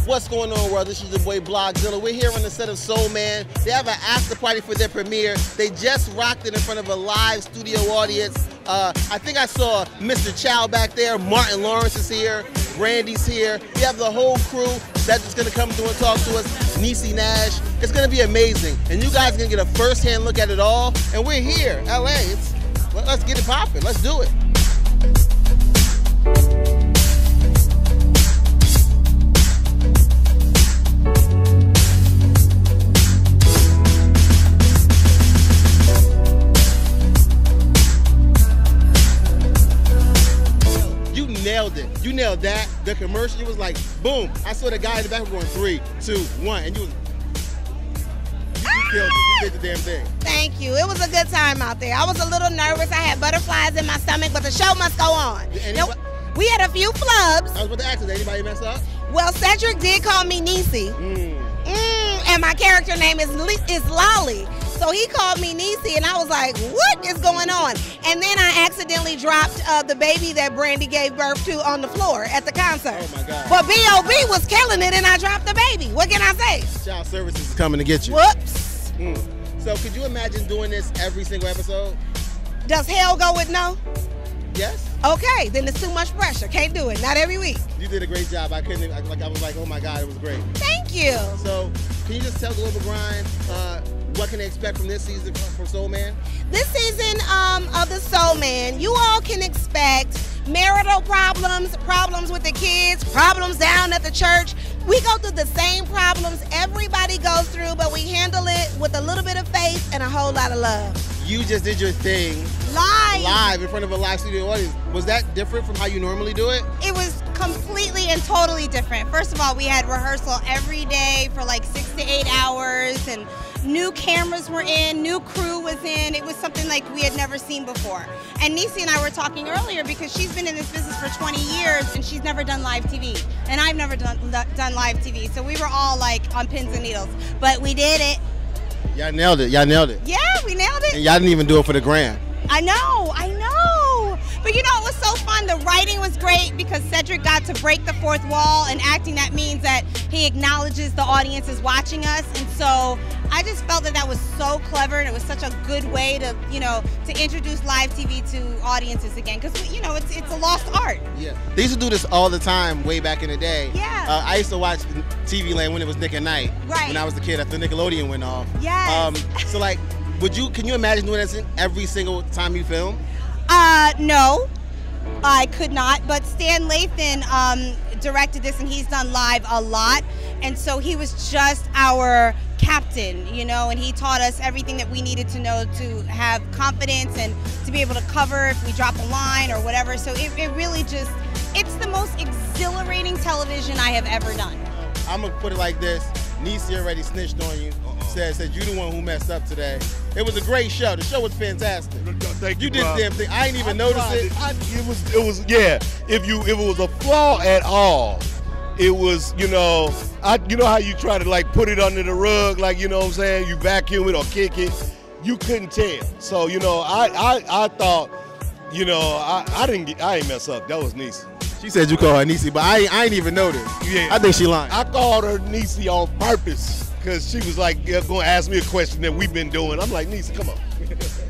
What's going on, world? This is your boy Blogzilla. We're here on the set of Soul Man. They have an after party for their premiere. They just rocked it in front of a live studio audience. I think I saw Mr. Chow back there. Martin Lawrence is here. Brandy's here. We have the whole crew. Cedric's gonna come through and talk to us. Niecy Nash. It's gonna be amazing. And you guys are gonna get a first-hand look at it all. And we're here, LA. Let's get it popping. Let's do it. Nailed it. You nailed that. The commercial, it was like, boom. I saw the guy in the back going 3, 2, 1, and you killed it. You did the damn thing. Thank you. It was a good time out there. I was a little nervous. I had butterflies in my stomach, but the show must go on. We had a few flubs. I was about to ask, did anybody mess up? Well, Cedric did call me Niecy. And my character name is Lolly. So he called me Niecy, and I was like, what is going on? And then I accidentally dropped the baby that Brandy gave birth to on the floor at the concert. Oh, my God. But B.O.B. was killing it, and I dropped the baby. What can I say? Child Services is coming to get you. Whoops. So could you imagine doing this every single episode? Does hell go with no? Yes. Okay, then it's too much pressure. Can't do it. Not every week. You did a great job. I was like, oh, my God, it was great. Thank you. So can you just tell Global Grind what can they expect from this season from Soul Man? This season of the Soul Man, you all can expect marital problems, problems with the kids, problems down at the church. We go through the same problems everybody goes through, but we handle it with a little bit of faith and a whole lot of love. You just did your thing live in front of a live studio audience. Was that different from how you normally do it? It was completely and totally different. First of all, we had rehearsal every day for like 6 to 8 hours, and new cameras were in, new crew was in. It was something like we had never seen before. And Niecy and I were talking earlier because she's been in this business for 20 years and she's never done live TV. And I've never done live TV. So we were all like on pins and needles. But we did it. Y'all nailed it. Y'all nailed it. Yeah, we nailed it. And y'all didn't even do it for the gram. I know. But you know, it was so fun. The writing was great because Cedric got to break the fourth wall, and acting, that means that he acknowledges the audience is watching us. And so I just felt that was so clever, and it was such a good way to, to introduce live TV to audiences again, because, it's a lost art. Yeah. They used to do this all the time way back in the day. Yeah. I used to watch TV Land when it was Nick at Night. Right. When I was a kid after Nickelodeon went off. Yes. So like, can you imagine doing this every single time you film? No, I could not, but Stan Lathan directed this, and he's done live a lot, and so he was just our captain, and he taught us everything that we needed to know to have confidence and to be able to cover if we drop a line or whatever. So it really it's the most exhilarating television I have ever done. I'm gonna put it like this: Niecy already snitched on you. Said you're the one who messed up today. It was a great show. The show was fantastic. Thank you, did the damn thing. I didn't even notice it. It was yeah. If it was a flaw at all, it was how you try to like put it under the rug, like what I'm saying, you vacuum it or kick it. You couldn't tell. So I thought I ain't mess up. That was Niecy. She said you called her Niecy, but I ain't even noticed. Yeah. I think she lying. I called her Niecy on purpose because she was like going to ask me a question that we've been doing. I'm like, Niecy, come on.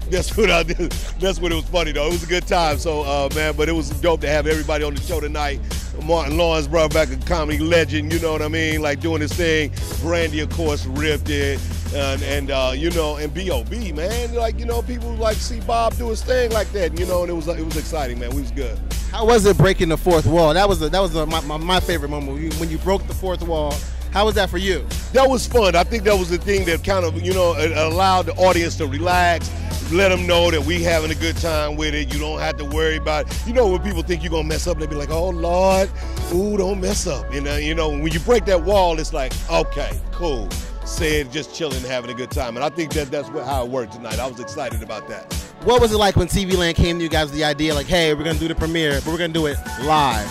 That's what I did. That's what it was funny though. It was a good time. So man, but it was dope to have everybody on the show tonight. Martin Lawrence brought back a comedy legend, you know what I mean? Like doing his thing. Brandy, of course, ripped it. And B.O.B., man, like, people like see Bob do his thing like that, and it was exciting, man. We was good. How was it breaking the fourth wall? That was my favorite moment when you broke the fourth wall. How was that for you? That was fun. I think that was the thing that kind of, it allowed the audience to relax, let them know that we having a good time with it. You don't have to worry about it. When people think you're going to mess up, they be like, oh, Lord, ooh, don't mess up. When you break that wall, it's like, okay, cool. Said just chilling and having a good time. And I think that's how it worked tonight. I was excited about that. What was it like when TV Land came to you guys with the idea, like, hey, we're going to do the premiere, but we're going to do it live?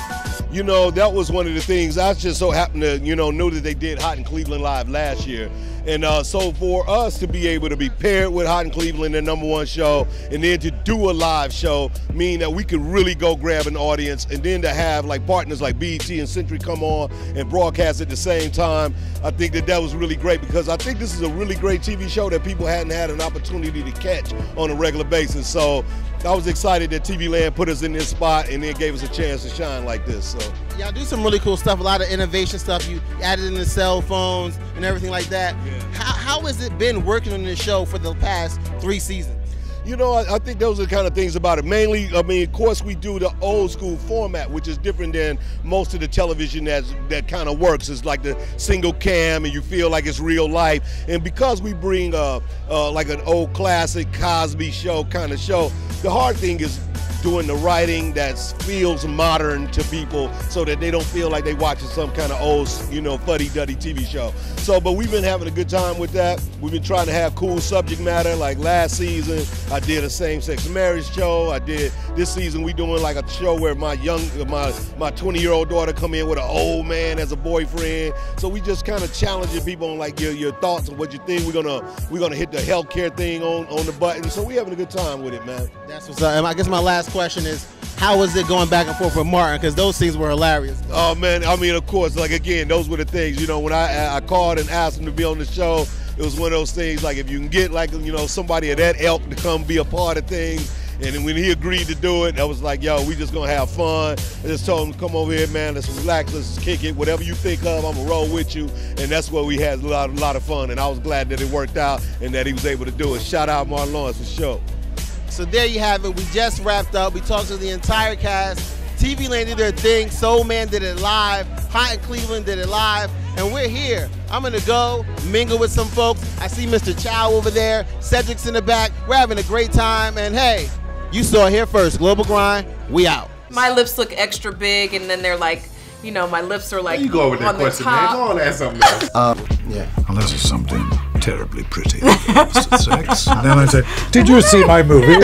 That was one of the things. I just so happened to, knew that they did Hot in Cleveland Live last year. And so for us to be able to be paired with Hot in Cleveland, their #1 show, and then to do a live show, mean that we could really go grab an audience, and then to have like partners like BET and Century come on and broadcast at the same time, I think that was really great, because I think this is a really great TV show that people hadn't had an opportunity to catch on a regular basis. So I was excited that TV Land put us in this spot and then gave us a chance to shine like this. So y'all do some really cool stuff, a lot of innovation stuff. You added in the cell phones and everything like that. Yeah. How has it been working on this show for the past 3 seasons? You know, I think those are the kind of things about it. Mainly, I mean, of course, we do the old school format, which is different than most of the television that kind of works. It's like the single cam, and you feel like it's real life. And because we bring like an old classic Cosby show kind of show, the hard thing is doing the writing that feels modern to people, so that they don't feel like they watching some kind of old, you know, fuddy-duddy TV show. So, but we've been having a good time with that. We've been trying to have cool subject matter. Like last season, I did a same-sex marriage show. This season we doing like a show where my 20-year-old daughter come in with an old man as a boyfriend. So we just kind of challenging people on like your thoughts and what you think. We're gonna hit the healthcare thing on the button. So we having a good time with it, man. That's what's up. And I guess my last question is, how was it going back and forth with Martin? Because those scenes were hilarious. Oh man, I mean, of course, like again, those were the things. You know, when I called and asked him to be on the show, it was one of those things. Like if you can get like, you know, somebody of that ilk to come be a part of things. And then when he agreed to do it, I was like, yo, we just gonna have fun. I just told him to come over here, man, let's relax, let's kick it. Whatever you think of, I'm gonna roll with you. And that's what we had, a lot of fun. And I was glad that it worked out and that he was able to do it. Shout out Martin Lawrence for sure. So there you have it. We just wrapped up. We talked to the entire cast. TV Land did their thing. Soul Man did it live. Hot in Cleveland did it live. And we're here. I'm going to go mingle with some folks. I see Mr. Chow over there. Cedric's in the back. We're having a great time. And hey, you saw it here first. Global Grind, we out. My lips look extra big, and then they're like, you know, my lips are like you go with that on the question, top. man. Go on and ask something else. Yeah. Unless it's something terribly pretty. Sex. And then I say, did you see my movie?